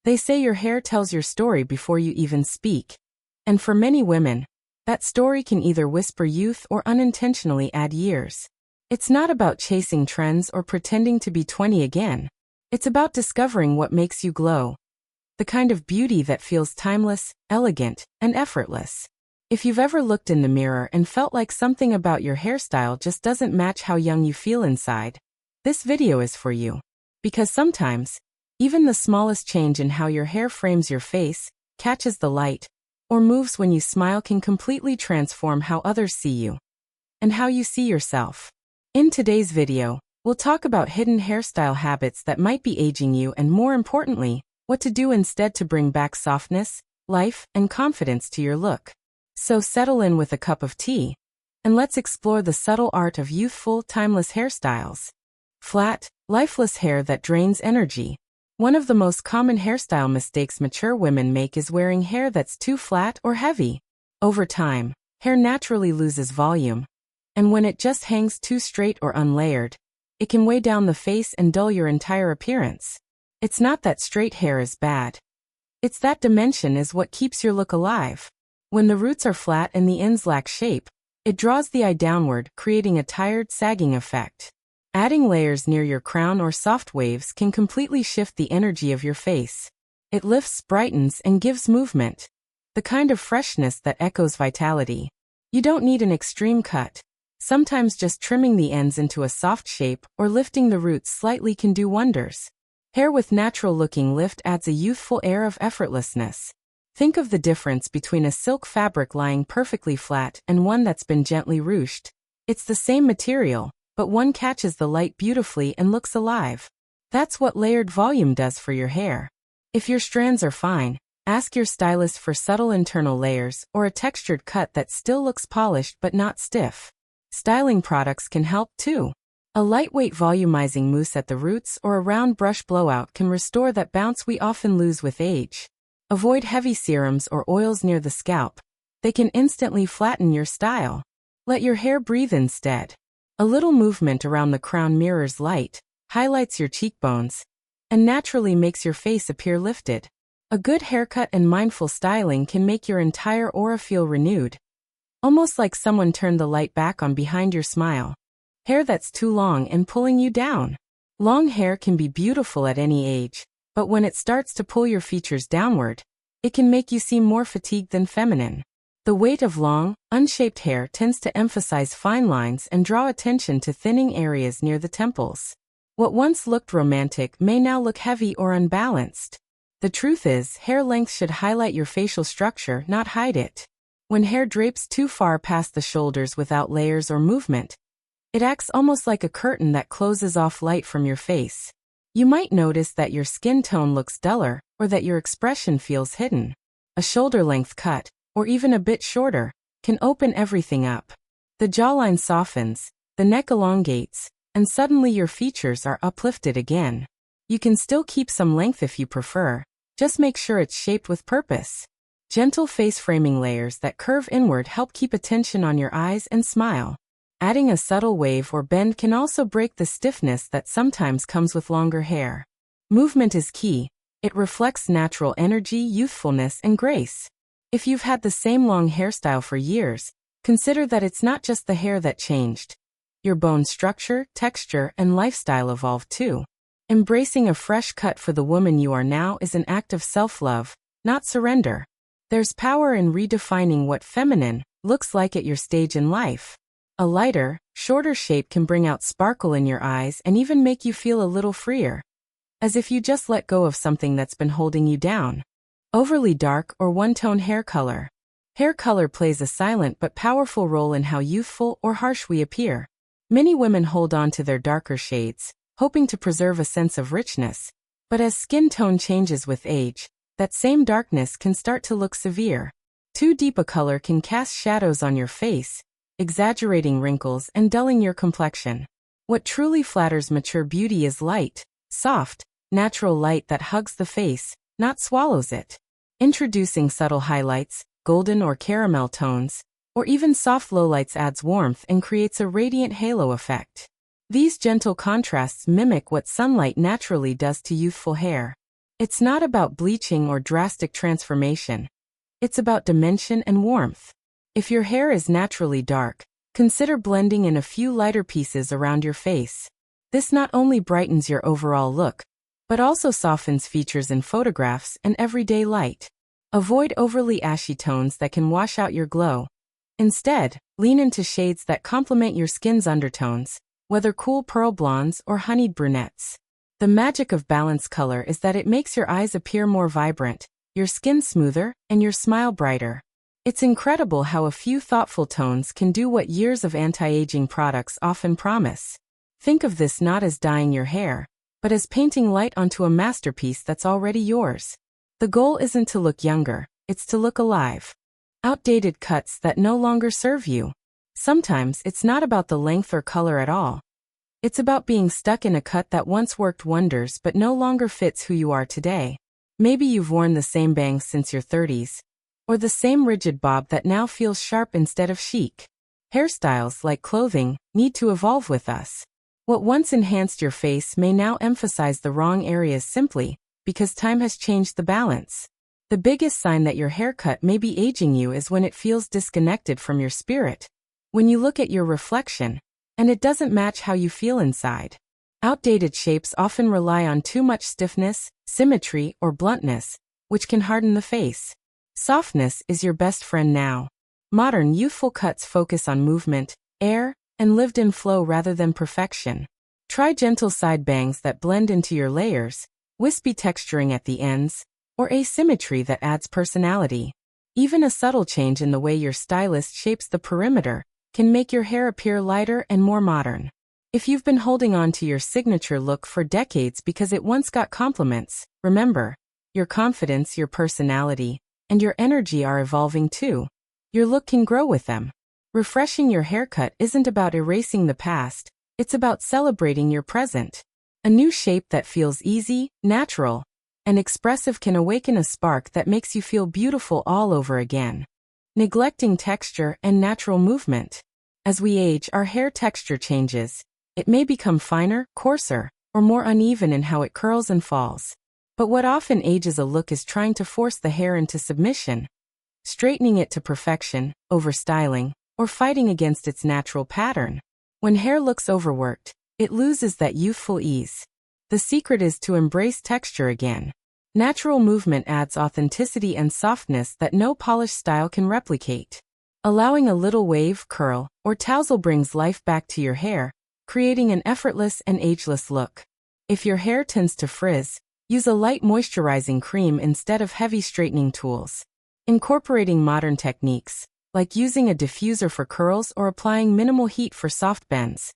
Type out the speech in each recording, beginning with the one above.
They say your hair tells your story before you even speak. And for many women, that story can either whisper youth or unintentionally add years. It's not about chasing trends or pretending to be 20 again. It's about discovering what makes you glow. The kind of beauty that feels timeless, elegant, and effortless. If you've ever looked in the mirror and felt like something about your hairstyle just doesn't match how young you feel inside, this video is for you. Because sometimes, even the smallest change in how your hair frames your face, catches the light, or moves when you smile can completely transform how others see you and how you see yourself. In today's video, we'll talk about hidden hairstyle habits that might be aging you and, more importantly, what to do instead to bring back softness, life, and confidence to your look. So settle in with a cup of tea, and let's explore the subtle art of youthful, timeless hairstyles. Flat, lifeless hair that drains energy. One of the most common hairstyle mistakes mature women make is wearing hair that's too flat or heavy. Over time, hair naturally loses volume, and when it just hangs too straight or unlayered, it can weigh down the face and dull your entire appearance. It's not that straight hair is bad. It's that dimension is what keeps your look alive. When the roots are flat and the ends lack shape, it draws the eye downward, creating a tired, sagging effect. Adding layers near your crown or soft waves can completely shift the energy of your face. It lifts, brightens, and gives movement. The kind of freshness that echoes vitality. You don't need an extreme cut. Sometimes just trimming the ends into a soft shape or lifting the roots slightly can do wonders. Hair with natural-looking lift adds a youthful air of effortlessness. Think of the difference between a silk fabric lying perfectly flat and one that's been gently ruched. It's the same material, but one catches the light beautifully and looks alive. That's what layered volume does for your hair. If your strands are fine, ask your stylist for subtle internal layers or a textured cut that still looks polished but not stiff. Styling products can help too. A lightweight volumizing mousse at the roots or a round brush blowout can restore that bounce we often lose with age. Avoid heavy serums or oils near the scalp. They can instantly flatten your style. Let your hair breathe instead. A little movement around the crown mirrors light, highlights your cheekbones, and naturally makes your face appear lifted. A good haircut and mindful styling can make your entire aura feel renewed. Almost like someone turned the light back on behind your smile. Hair that's too long and pulling you down. Long hair can be beautiful at any age, but when it starts to pull your features downward, it can make you seem more fatigued than feminine. The weight of long, unshaped hair tends to emphasize fine lines and draw attention to thinning areas near the temples. What once looked romantic may now look heavy or unbalanced. The truth is, hair length should highlight your facial structure, not hide it. When hair drapes too far past the shoulders without layers or movement, it acts almost like a curtain that closes off light from your face. You might notice that your skin tone looks duller or that your expression feels hidden. A shoulder-length cut, or even a bit shorter, can open everything up. The jawline softens, the neck elongates, and suddenly your features are uplifted again. You can still keep some length if you prefer, just make sure it's shaped with purpose. Gentle face framing layers that curve inward help keep attention on your eyes and smile. Adding a subtle wave or bend can also break the stiffness that sometimes comes with longer hair. Movement is key. It reflects natural energy, youthfulness, and grace. If you've had the same long hairstyle for years, consider that it's not just the hair that changed. Your bone structure, texture, and lifestyle evolved too. Embracing a fresh cut for the woman you are now is an act of self-love, not surrender. There's power in redefining what feminine looks like at your stage in life. A lighter, shorter shape can bring out sparkle in your eyes and even make you feel a little freer. As if you just let go of something that's been holding you down. Overly dark or one-tone hair color. Hair color plays a silent but powerful role in how youthful or harsh we appear. Many women hold on to their darker shades, hoping to preserve a sense of richness. But as skin tone changes with age, that same darkness can start to look severe. Too deep a color can cast shadows on your face, exaggerating wrinkles and dulling your complexion. What truly flatters mature beauty is light, soft, natural light that hugs the face, not swallows it. Introducing subtle highlights, golden or caramel tones, or even soft lowlights adds warmth and creates a radiant halo effect. These gentle contrasts mimic what sunlight naturally does to youthful hair. It's not about bleaching or drastic transformation. It's about dimension and warmth. If your hair is naturally dark, consider blending in a few lighter pieces around your face. This not only brightens your overall look, but also softens features in photographs and everyday light. Avoid overly ashy tones that can wash out your glow. Instead, lean into shades that complement your skin's undertones, whether cool pearl blondes or honeyed brunettes. The magic of balanced color is that it makes your eyes appear more vibrant, your skin smoother, and your smile brighter. It's incredible how a few thoughtful tones can do what years of anti-aging products often promise. Think of this not as dyeing your hair, but as painting light onto a masterpiece that's already yours. The goal isn't to look younger, it's to look alive. Outdated cuts that no longer serve you. Sometimes it's not about the length or color at all. It's about being stuck in a cut that once worked wonders but no longer fits who you are today. Maybe you've worn the same bangs since your 30s, or the same rigid bob that now feels sharp instead of chic. Hairstyles, like clothing, need to evolve with us. What once enhanced your face may now emphasize the wrong areas simply because time has changed the balance. The biggest sign that your haircut may be aging you is when it feels disconnected from your spirit. When you look at your reflection, and it doesn't match how you feel inside. Outdated shapes often rely on too much stiffness, symmetry, or bluntness, which can harden the face. Softness is your best friend now. Modern, youthful cuts focus on movement, air, and lived-in flow rather than perfection. Try gentle side bangs that blend into your layers, wispy texturing at the ends, or asymmetry that adds personality. Even a subtle change in the way your stylist shapes the perimeter can make your hair appear lighter and more modern. If you've been holding on to your signature look for decades because it once got compliments, remember, your confidence, your personality, and your energy are evolving too. Your look can grow with them. Refreshing your haircut isn't about erasing the past, it's about celebrating your present. A new shape that feels easy, natural, and expressive can awaken a spark that makes you feel beautiful all over again. Neglecting texture and natural movement. As we age, our hair texture changes. It may become finer, coarser, or more uneven in how it curls and falls. But what often ages a look is trying to force the hair into submission, straightening it to perfection, overstyling, or fighting against its natural pattern. When hair looks overworked, it loses that youthful ease. The secret is to embrace texture again. Natural movement adds authenticity and softness that no polished style can replicate. Allowing a little wave, curl, or tousle brings life back to your hair, creating an effortless and ageless look. If your hair tends to frizz, use a light moisturizing cream instead of heavy straightening tools. Incorporating modern techniques, like using a diffuser for curls or applying minimal heat for soft bends,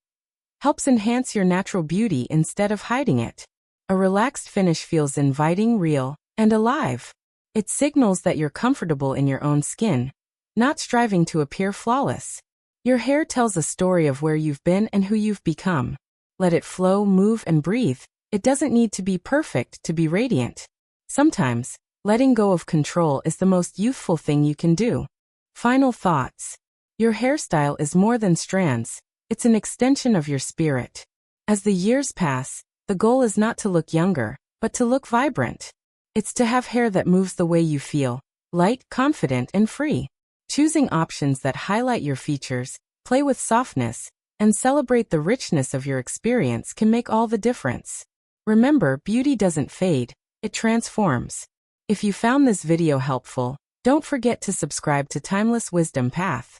helps enhance your natural beauty instead of hiding it. A relaxed finish feels inviting, real, and alive. It signals that you're comfortable in your own skin, not striving to appear flawless. Your hair tells a story of where you've been and who you've become. Let it flow, move, and breathe. It doesn't need to be perfect to be radiant. Sometimes, letting go of control is the most youthful thing you can do. Final thoughts. Your hairstyle is more than strands, it's an extension of your spirit. As the years pass, the goal is not to look younger, but to look vibrant. It's to have hair that moves the way you feel, light, confident, and free. Choosing options that highlight your features, play with softness, and celebrate the richness of your experience can make all the difference. Remember, beauty doesn't fade, it transforms. If you found this video helpful, don't forget to subscribe to Timeless Wisdom Path.